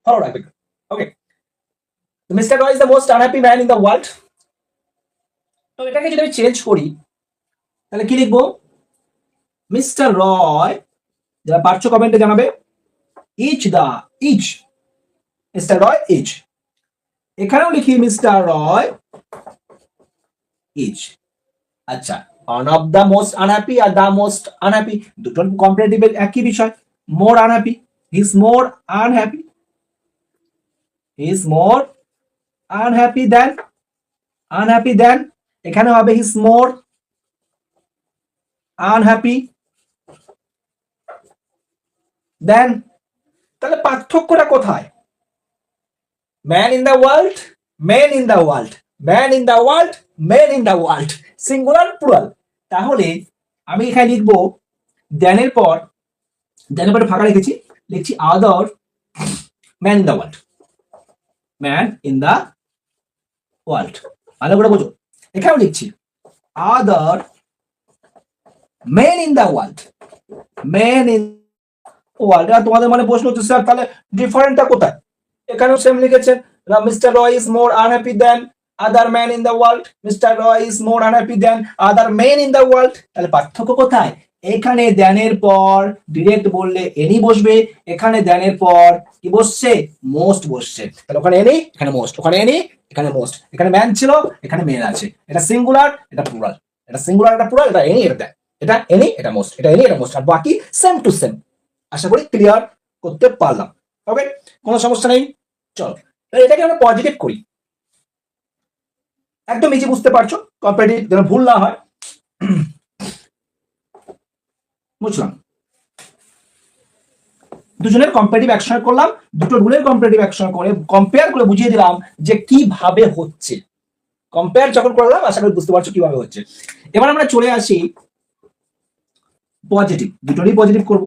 Follow রাখবে। Okay, mister Roy is the most unhappy man in the world. তো এটাকে যদি আমি চেঞ্জ করি তাহলে কি লিখবো? মিস্টার রয়, যারা পারছো কমেন্টে জানাবে, ইচ মিস্টার রয় ইচ। এখানেও লিখি মিস্টার রয় ইচ। আচ্ছা, one of the most unhappy আর দ্য মোস্ট আনহ্যাপি দুটোর কম্পারেটিভ একই বিষয়। More unhappy, he is more unhappy, he is more unhappy than এখানে হবে হি ইজ মোর আনহ্যাপি দেন। তাহলে পার্থক্যটা কোথায়? Man in the world, men in the world, man in the world, men in the world, singular plural. তাহলে আমি এখানে লিখবো দেনের পর ফাঁকা লিখেছি, লিখছি other man in the world, man in the world. ভালো করে বোঝো, এখানেও লিখছি other men in the world, men in world. আর তোমাদের মানে প্রশ্ন হচ্ছে স্যার তাহলে ডিফারেন্টটা কোথায়? এখানেও সেম লিখেছেন, mister Roy is more unhappy than other man in the world, mister Roy is more unhappy than other men in the world. তাহলে পার্থক্য কোথায়? এখানে দেনের পর ডিরেক্ট বললে এনি বসবে, এখানে দেনের পর কি বসছে? মোস্ট বসছে। তাহলে ওখানে এনি, এখানে মোস্ট, ওখানে এনি, এখানে মোস্ট, এখানে ম্যান ছিল, এখানে মেন আছে। এটা সিঙ্গুলার, এটা প্লুরাল, এটা সিঙ্গুলার, এটা প্লুরাল, এটা এনি, এটা দেন, এটা এনি, এটা মোস্ট, এটা এনি, এটা মোস্ট, আর বাকি সেম টু সেম। আশা করি ক্লিয়ার করতে পারলাম। ওকে, কোনো সমস্যা নেই। চলো এটাকে আমরা পজিটিভ করি, একদম ইজি, বুঝতে পারছো? কম্পারেটিভ যেন ভুল না হয়। বুঝলাম, দুজনের কম্পারেটিভ অ্যাকশন করলাম, দুটো রুলের কম্পারেটিভ অ্যাকশন করে কম্পেয়ার করে বুঝিয়ে দিলাম যে কিভাবে হচ্ছে। কম্পেয়ার যখন করলাম আশা করি বুঝতে পারছো কিভাবে হচ্ছে। এবার আমরা চলে আসি পজিটিভ, দুটোরই পজিটিভ করবো।